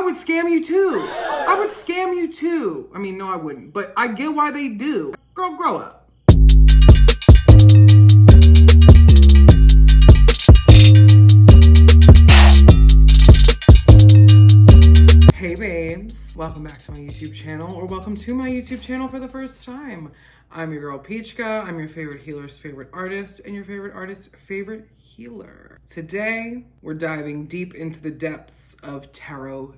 I would scam you too. I would scam you too. I mean, no, I wouldn't, but I get why they do. Girl, grow up. Hey babes, welcome back to my YouTube channel, or welcome to my YouTube channel for the first time. I'm your girl Peachkka. I'm your favorite healer's favorite artist and your favorite artist's favorite healer. Today, we're diving deep into the depths of TarotTok.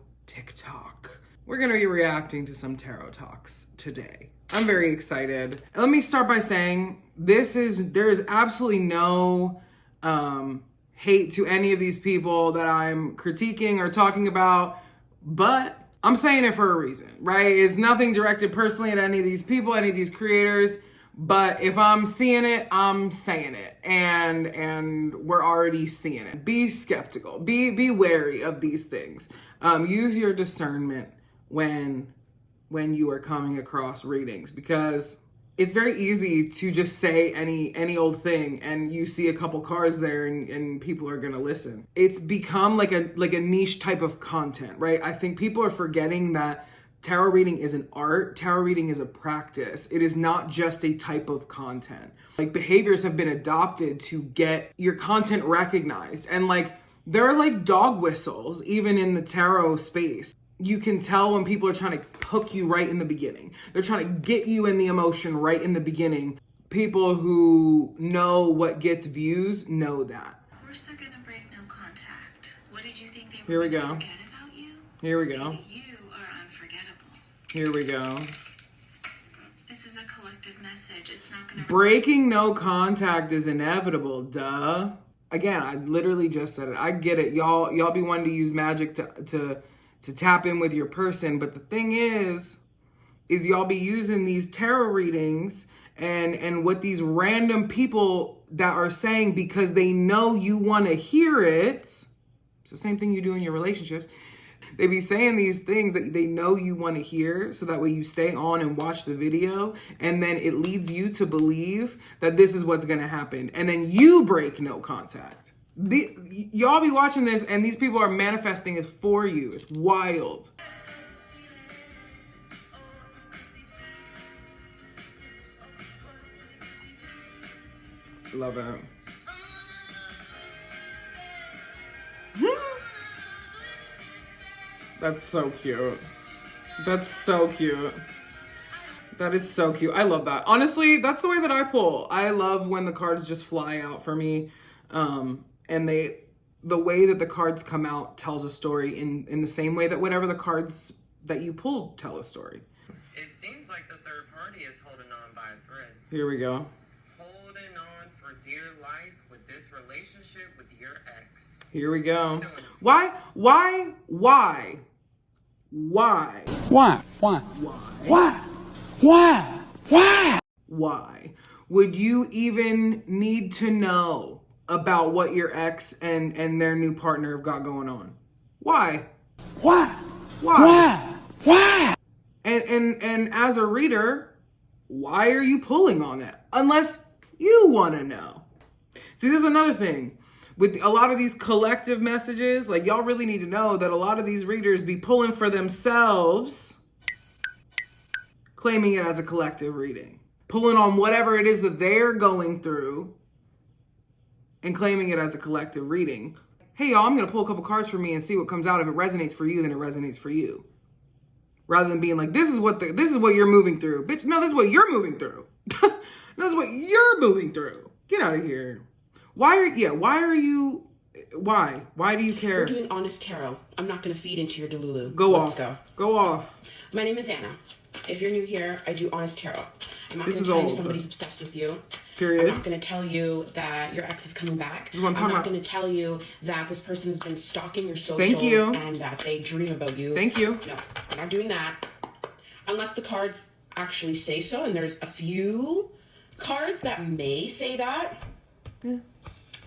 We're gonna be reacting to some tarot talks today. I'm very excited. Let me start by saying there is absolutely no hate to any of these people that I'm critiquing or talking about, but I'm saying it for a reason, right? It's nothing directed personally at any of these people, any of these creators, but if I'm seeing it, I'm saying it, and we're already seeing it. Be skeptical, be wary of these things. Use your discernment when you are coming across readings, because it's very easy to just say any old thing and you see a couple cards there and people are gonna listen. It's become like a niche type of content, right? I think people are forgetting that tarot reading is an art. Tarot reading is a practice. It is not just a type of content. Like, behaviors have been adopted to get your content recognized, and like there are like dog whistles even in the tarot space. You can tell when people are trying to hook you right in the beginning. They're trying to get you in the emotion right in the beginning. People who know what gets views know that. Of course they're gonna break no contact. What did you think they Here were we gonna go. forget about you? Here we go. Maybe you are unforgettable. Here we go. This is a collective message. It's not gonna Breaking no contact is inevitable, duh. Again, I literally just said it. I get it. Y'all be wanting to use magic to tap in with your person, but the thing is y'all be using these tarot readings and what these random people that are saying because they know you want to hear it. It's the same thing you do in your relationships. They be saying these things that they know you want to hear, so that way you stay on and watch the video, and then it leads you to believe that this is what's going to happen, and then you break no contact. Y'all be watching this and these people are manifesting it for you. It's wild. Love it. That's so cute. That's so cute. That is so cute. I love that. Honestly, that's the way that I pull. I love when the cards just fly out for me. And the way that the cards come out tells a story in the same way that whatever the cards that you pulled tell a story. It seems like the third party is holding on by a thread. Here we go. Holding on for dear life with this relationship with your ex. Here we go. Why? Why would you even need to know about what your ex and their new partner have got going on? Why? And as a reader, why are you pulling on it? Unless you want to know. See, this is another thing. With a lot of these collective messages, like, y'all really need to know that a lot of these readers be pulling for themselves, claiming it as a collective reading. Pulling on whatever it is that they're going through and claiming it as a collective reading. Hey, y'all, I'm going to pull a couple cards for me and see what comes out. If it resonates for you, then it resonates for you. Rather than being like, this is what you're moving through. Bitch, no, this is what you're moving through. This is what you're moving through. Get out of here. Why do you care? We're doing honest tarot. I'm not going to feed into your delulu. Let's go off. My name is Anna. If you're new here, I do honest tarot. I'm not going to tell you somebody's obsessed with you. Period. I'm not going to tell you that your ex is coming back. I'm not going to tell you that this person has been stalking your socials and that they dream about you. Thank you. No, I'm not doing that. Unless the cards actually say so, and there's a few cards that may say that. Yeah.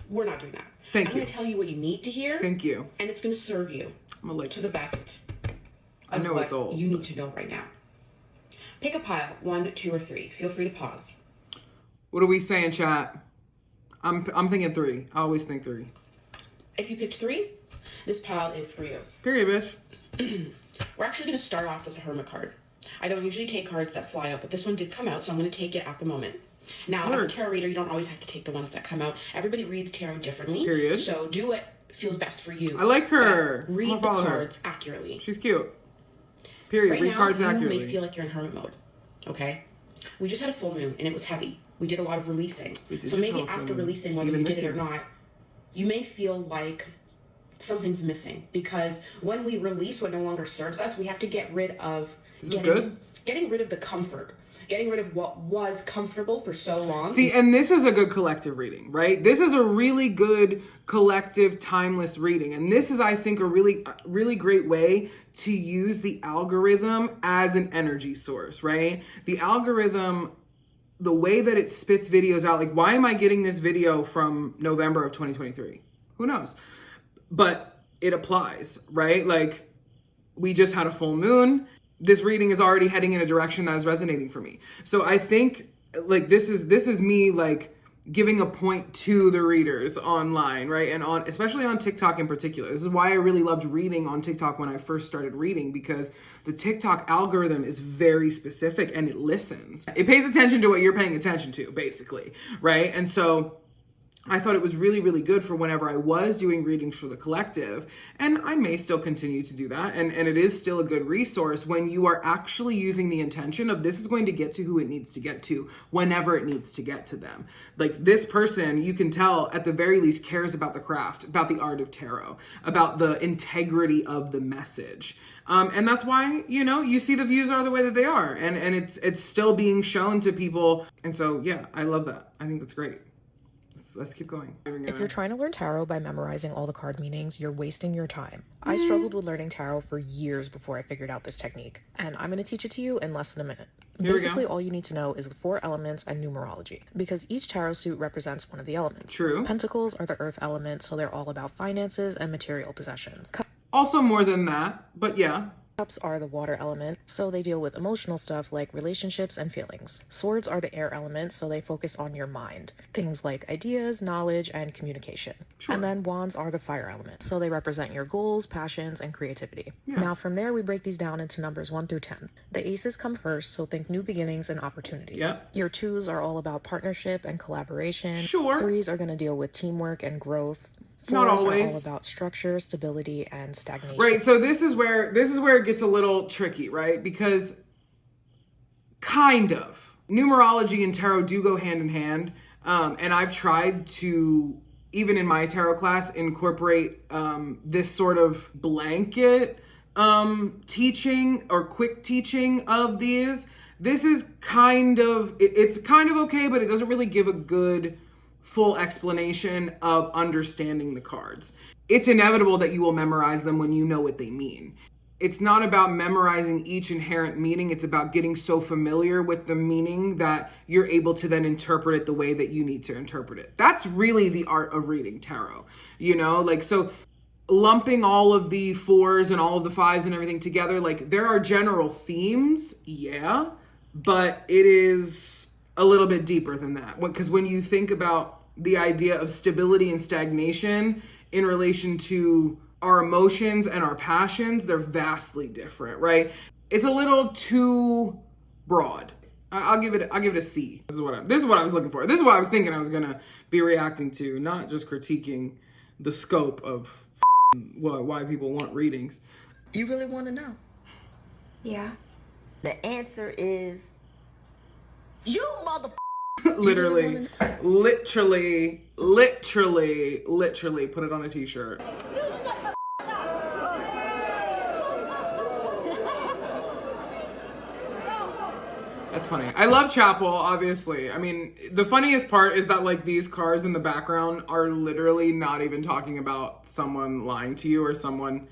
We're not doing that. I'm going to tell you what you need to hear. Thank you. And it's going to serve you to the best of what you need to know right now. Pick a pile, 1, 2, or 3. Feel free to pause. What are we saying, chat? I'm thinking 3. I always think 3. If you picked 3, this pile is for you. Period, bitch. We're actually going to start off with a Hermit card. I don't usually take cards that fly out, but this one did come out, so I'm going to take it at the moment. Now, as a tarot reader, you don't always have to take the ones that come out. Everybody reads tarot differently. Period. So do what feels best for you. I like her. Read the cards accurately. She's cute. Period. Right Read now, cards you accurately. may feel like you're in hermit mode. Okay? We just had a full moon, and it was heavy. We did a lot of releasing. So maybe after releasing, whether you did it or not, you may feel like something's missing. Because when we release what no longer serves us, we have to get rid of... Getting rid of the comfort. Getting rid of what was comfortable for so long. See, and this is a good collective reading, right? This is a really good collective timeless reading. And this is, I think, a really great way to use the algorithm as an energy source, right? The algorithm, the way that it spits videos out, like, why am I getting this video from November of 2023? Who knows? But it applies, right? Like, we just had a full moon. This reading is already heading in a direction that is resonating for me. So I think like this is me like giving a point to the readers online, right? And especially on TikTok in particular. This is why I really loved reading on TikTok when I first started reading, because the TikTok algorithm is very specific and it listens. It pays attention to what you're paying attention to, basically, right? And so I thought it was really, really good for whenever I was doing readings for the collective, and I may still continue to do that, and it is still a good resource when you are actually using the intention of this is going to get to who it needs to get to whenever it needs to get to them. Like, this person, you can tell at the very least cares about the craft, about the art of tarot, about the integrity of the message. And that's why, you know, you see the views are the way that they are, and it's still being shown to people. And so, yeah, I love that. I think that's great. Let's keep going. If you're trying to learn tarot by memorizing all the card meanings, you're wasting your time. I struggled with learning tarot for years before I figured out this technique, and I'm going to teach it to you in less than a minute. Basically, all you need to know is the 4 elements and numerology, because each tarot suit represents one of the elements. True. Pentacles are the earth element, so they're all about finances and material possessions. Also more than that, but yeah. Cups are the water element, so they deal with emotional stuff like relationships and feelings. Swords are the air element, so they focus on your mind. Things like ideas, knowledge, and communication. Sure. And then wands are the fire element, so they represent your goals, passions, and creativity. Yeah. Now from there, we break these down into numbers 1 through 10. The aces come first, so think new beginnings and opportunity. Yep. Your 2s are all about partnership and collaboration. Sure. 3s are going to deal with teamwork and growth. Not always. Are all about structure, stability, and stagnation. Right. So this is where it gets a little tricky, right? Because kind of numerology and tarot do go hand in hand, and I've tried to, even in my tarot class, incorporate this sort of blanket teaching or quick teaching of these. This is it's kind of okay, but it doesn't really give a good full explanation of understanding the cards. It's inevitable that you will memorize them when you know what they mean. It's not about memorizing each inherent meaning. It's about getting so familiar with the meaning that you're able to then interpret it the way that you need to interpret it. That's really the art of reading tarot. You know, like, so lumping all of the 4s and all of the 5s and everything together, like, there are general themes, yeah, but it is a little bit deeper than that. Because when you think about the idea of stability and stagnation in relation to our emotions and our passions, they're vastly different, right? It's a little too broad. I'll give it a C. This is what I was looking for. This is what I was thinking I was gonna be reacting to, not just critiquing the scope of why people want readings. You really want to know? Yeah. The answer is you motherfucker. literally put it on a t-shirt. That's funny. I love Chapel, obviously. I mean, the funniest part is that, like, these cards in the background are literally not even talking about someone lying to you or someone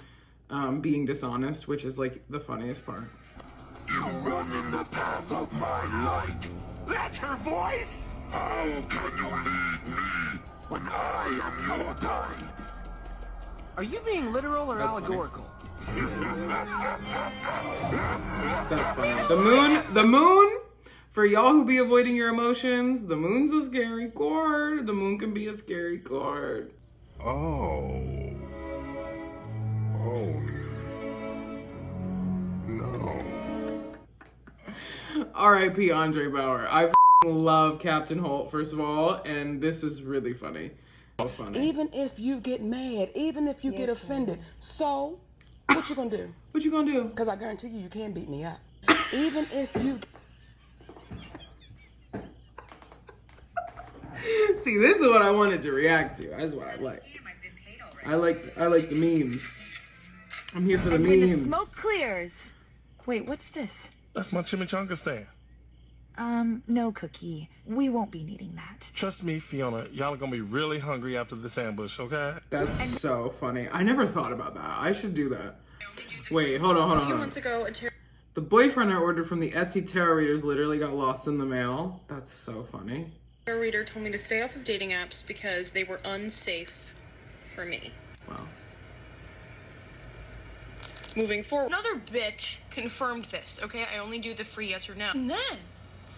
being dishonest, which is, like, the funniest part. You run in the path of my light. That's her voice? How can you lead me when I am your guide? Are you being literal or allegorical? That's funny. The moon, for y'all who be avoiding your emotions, the moon's a scary card. The moon can be a scary card. Oh. R.I.P. Andre Bauer. I love Captain Holt, first of all, and this is really funny. So funny. Even if you get mad, even if you get offended, so what you gonna do? What you gonna do? Because I guarantee you can't beat me up. Even if you... See, this is what I wanted to react to. That's what I like. I like the memes. I'm here for the memes. When the smoke clears. Wait, what's this? That's my chimichanga stand. No, Cookie. We won't be needing that. Trust me, Fiona, y'all are gonna be really hungry after this ambush, okay? That's so funny. I never thought about that. I should do that. Wait, hold on. A few months ago, The boyfriend I ordered from the Etsy tarot readers literally got lost in the mail. That's so funny. tarot reader told me to stay off of dating apps because they were unsafe for me. Wow. Moving forward. Another bitch confirmed this, okay? I only do the free yes or no. And then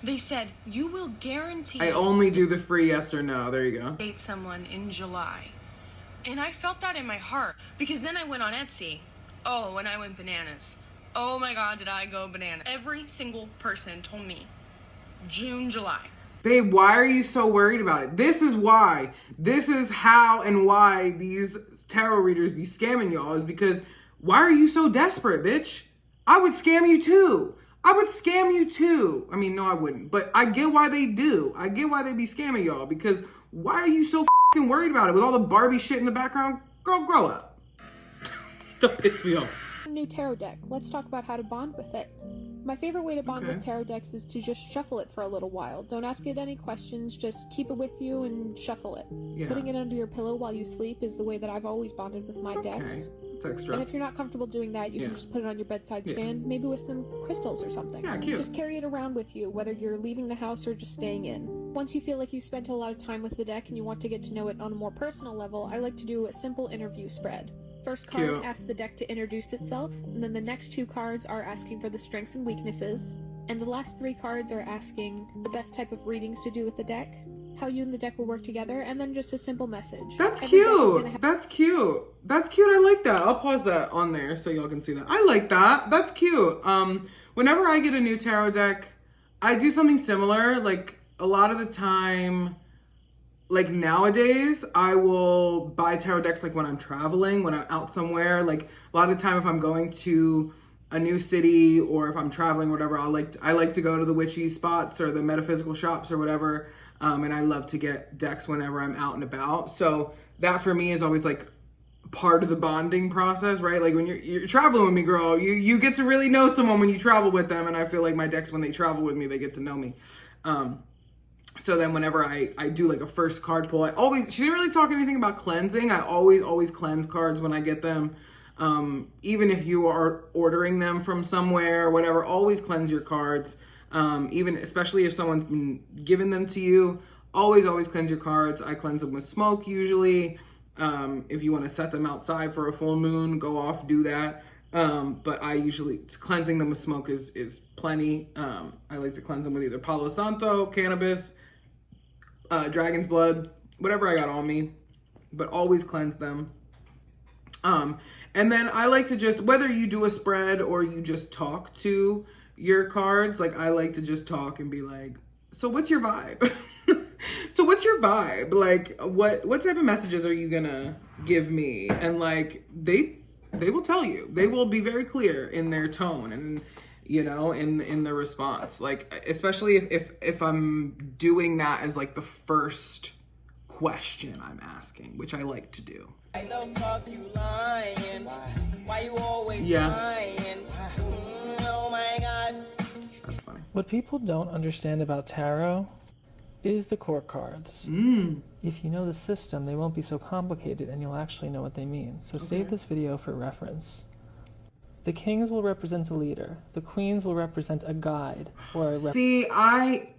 they said, you will guarantee I only do the free yes or no. There you go. date someone in July. And I felt that in my heart because then I went on Etsy. Oh, and I went bananas. Oh my God, did I go banana? Every single person told me June, July. Babe, why are you so worried about it? This is why. This is how and why these tarot readers be scamming y'all, is because why are you so desperate, bitch? I would scam you too. I would scam you too. I mean, no, I wouldn't. But I get why they do. I get why they be scamming y'all, because why are you so fucking worried about it with all the Barbie shit in the background? Girl, grow up. Don't piss me off. New tarot deck. Let's talk about how to bond with it. My favorite way to bond with tarot decks is to just shuffle it for a little while. Don't ask it any questions, just keep it with you and shuffle it. Yeah. Putting it under your pillow while you sleep is the way that I've always bonded with my decks. It's extra. And if you're not comfortable doing that, you can just put it on your bedside stand, maybe with some crystals or something. Yeah, cute. Just carry it around with you, whether you're leaving the house or just staying in. Once you feel like you've spent a lot of time with the deck and you want to get to know it on a more personal level, I like to do a simple interview spread. First card asks the deck to introduce itself, and then the next two cards are asking for the strengths and weaknesses, and the last three cards are asking the best type of readings to do with the deck, how you and the deck will work together, and then just a simple message. That's cute. That's cute. That's cute. I like that. I'll pause that on there so y'all can see that. I like that. That's cute. Whenever I get a new tarot deck, I do something similar. Like a lot of the time, like nowadays, I will buy tarot decks like when I'm traveling, when I'm out somewhere. Like a lot of the time if I'm going to a new city or if I'm traveling or whatever, I like to go to the witchy spots or the metaphysical shops or whatever. And I love to get decks whenever I'm out and about. So that for me is always like part of the bonding process, right? Like when you're traveling with me, girl, you get to really know someone when you travel with them. And I feel like my decks, when they travel with me, they get to know me. So then whenever I do like a first card pull, she didn't really talk anything about cleansing. I always cleanse cards when I get them. Even if you are ordering them from somewhere or whatever, always cleanse your cards. Especially if someone's been giving them to you, always cleanse your cards. I cleanse them with smoke usually. If you want to set them outside for a full moon, go off, do that. But I usually, cleansing them with smoke is plenty. I like to cleanse them with either Palo Santo, cannabis, dragon's blood, whatever I got on me, but always cleanse them. And then I like to just, whether you do a spread or you just talk to your cards, like I like to just talk and be like, so what's your vibe? So what's your vibe? Like what type of messages are you gonna give me? And like they will tell you. They will be very clear in their tone and in the response. Like especially if I'm doing that as like the first question I'm asking, which I like to do. Why the fuck you lying? Why you always lying? Oh my God. That's funny. What people don't understand about tarot is the court cards. If you know the system, they won't be so complicated and you'll actually know what they mean. So save this video for reference. The kings will represent a leader. The queens will represent a guide or a See, I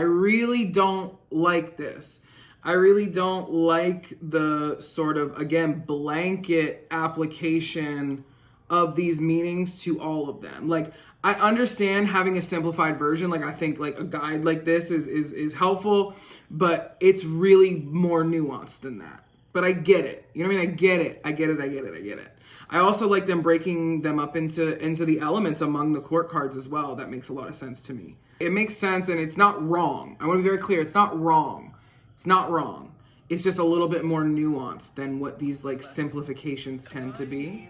really don't like this. I really don't like the sort of, again, blanket application of these meanings to all of them. Like, I understand having a simplified version. Like, I think like a guide like this is helpful, but it's really more nuanced than that. But I get it. You know what I mean? I get it. I also like them breaking them up into the elements among the court cards as well. That makes a lot of sense to me. It makes sense, and it's not wrong. I want to be very clear. It's not wrong. It's not wrong. It's just a little bit more nuanced than what these like simplifications tend to be.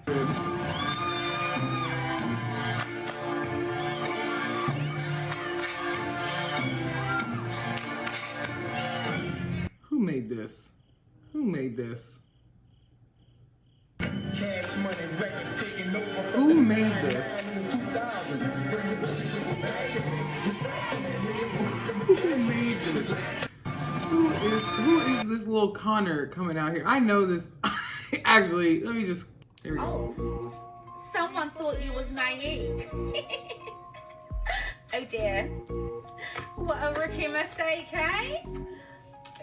Who made this? Who made this? Who made this? Who made this? Who is this little Connor coming out here? I know this. Actually, let me just. Here we go. Oh, someone thought you was naive. Oh dear. What a rookie mistake, eh?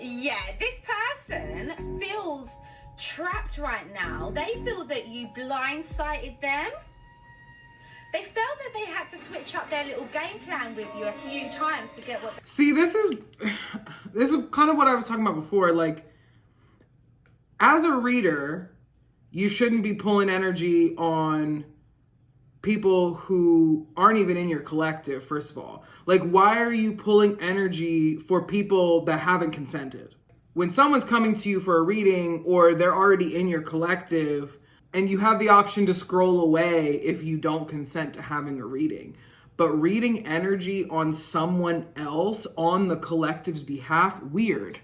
Yeah, this person feels trapped right now. They feel that you blindsided them. They felt that they had to switch up their little game plan with you a few times to get what. See, this is kind of what I was talking about before. Like, as a reader, you shouldn't be pulling energy on people who aren't even in your collective, first of all. Like, why are you pulling energy for people that haven't consented? When someone's coming to you for a reading or they're already in your collective, and you have the option to scroll away if you don't consent to having a reading. But reading energy on someone else on the collective's behalf, weird.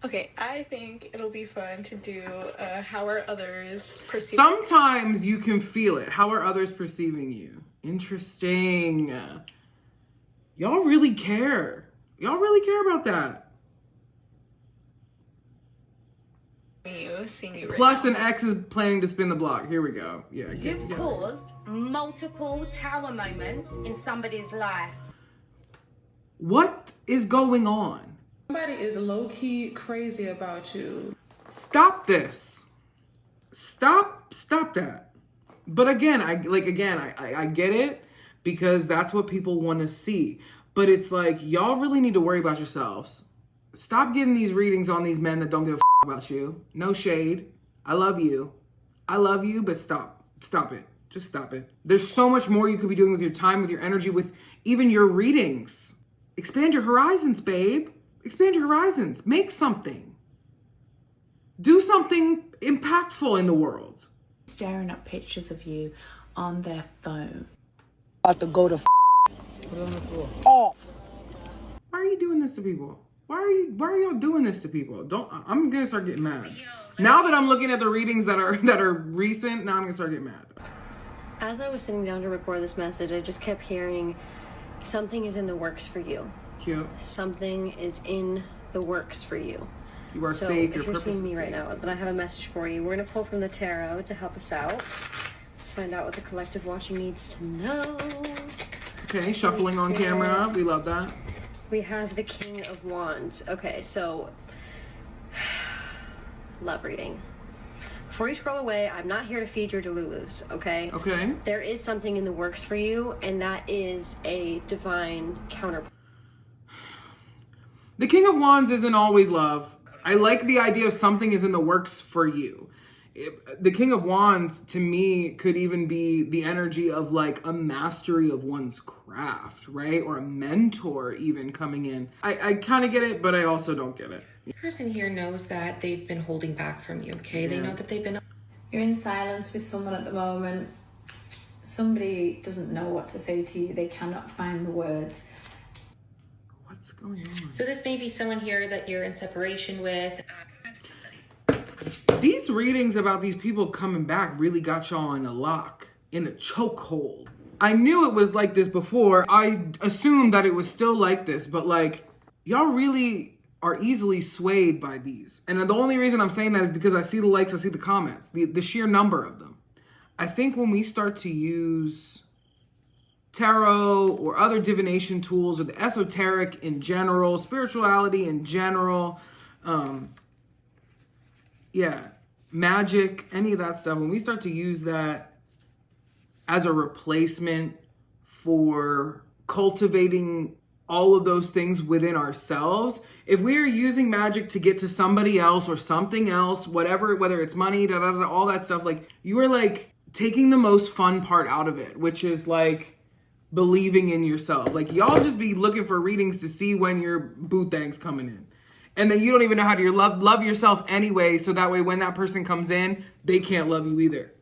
Okay, I think it'll be fun to do how are others perceiving. Sometimes you can feel it. How are others perceiving you? Interesting. Y'all really care. Y'all really care about that. Seeing you right Plus now. an ex is planning to spin the block. Here we go. Yeah. You've caused multiple tower moments in somebody's life. What is going on? Somebody is low-key crazy about you. Stop this. Stop that. But again, I get it because that's what people want to see. But it's like, y'all really need to worry about yourselves. Stop getting these readings on these men that don't give a f about you. No shade. I love you, but stop it. Just stop it. There's so much more you could be doing with your time, with your energy, with even your readings. Expand your horizons, babe. Expand your horizons. Make something. Do something impactful in the world. Staring at pictures of you on their phone. About to go to Put it on the floor. off. Why are you doing this to people? Why are y'all doing this to people? I'm gonna start getting mad. Now that I'm looking at the readings that are recent, now I'm gonna start getting mad. As I was sitting down to record this message, I just kept hearing, something is in the works for you. Cute. Something is in the works for you. You are so safe. if Your you're purpose seeing is me right safe. now, then I have a message for you. We're gonna pull from the tarot to help us out. Let's find out what the collective watching needs to know. Okay, shuffling on camera. We love that. We have the King of Wands. Okay, so love reading. Before you scroll away, I'm not here to feed your delulus, okay? Okay. There is something in the works for you, and that is a divine counterpart. The King of Wands isn't always love. I like the idea of something is in the works for you. The King of Wands, to me, could even be the energy of like a mastery of one's craft, right? Or a mentor even coming in. I kind of get it, but I also don't get it. This person here knows that they've been holding back from you, okay? They know that they've been... You're in silence with someone at the moment. Somebody doesn't know what to say to you. They cannot find the words. What's going on? So this may be someone here that you're in separation with. These readings about these people coming back really got y'all in a lock, in a chokehold. I knew it was like this before. I assumed that it was still like this, but like, y'all really are easily swayed by these. And the only reason I'm saying that is because I see the likes, I see the comments, the sheer number of them. I think when we start to use tarot or other divination tools or the esoteric in general, spirituality in general, magic, any of that stuff, when we start to use that as a replacement for cultivating all of those things within ourselves. If we are using magic to get to somebody else or something else, whatever, whether it's money, all that stuff, like you are like taking the most fun part out of it, which is like believing in yourself. Like y'all just be looking for readings to see when your boo thang's coming in. And then you don't even know how to love yourself anyway, so that way when that person comes in, they can't love you either.